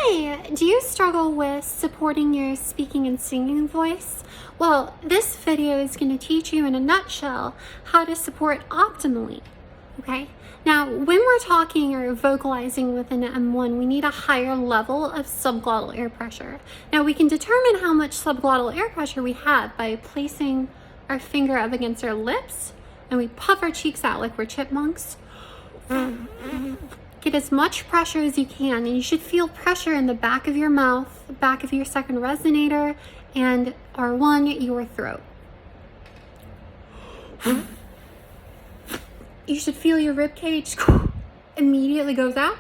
Hi! Do you struggle with supporting your speaking and singing voice? Well, this video is going to teach you in a nutshell how to support optimally, okay? Now, when we're talking or vocalizing with an M1, we need a higher level of subglottal air pressure. Now, we can determine how much subglottal air pressure we have by placing our finger up against our lips, and we puff our cheeks out like we're chipmunks. Get as much pressure as you can, and you should feel pressure in the back of your mouth, the back of your second resonator, and R1, your throat. You should feel your rib cage immediately goes out.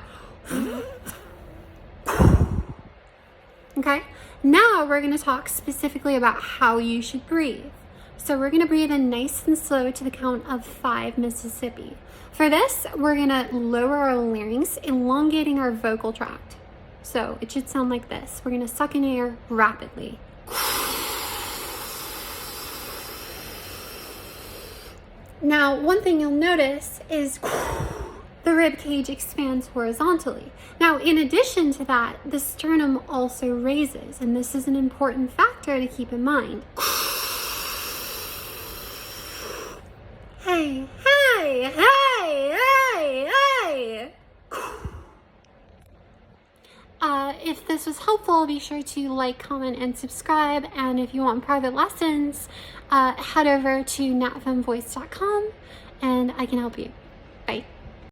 Okay, now we're going to talk specifically about how you should breathe. So we're going to breathe in nice and slow to the count of 5 Mississippi. For this, we're going to lower our larynx, elongating our vocal tract. So it should sound like this. We're going to suck in air rapidly. Now, one thing you'll notice is the rib cage expands horizontally. Now, in addition to that, the sternum also raises, and this is an important factor to keep in mind. Hey, hey, hey, hey, hey. If this was helpful, be sure to like, comment, and subscribe. And if you want private lessons, head over to natfemvoice.com and I can help you.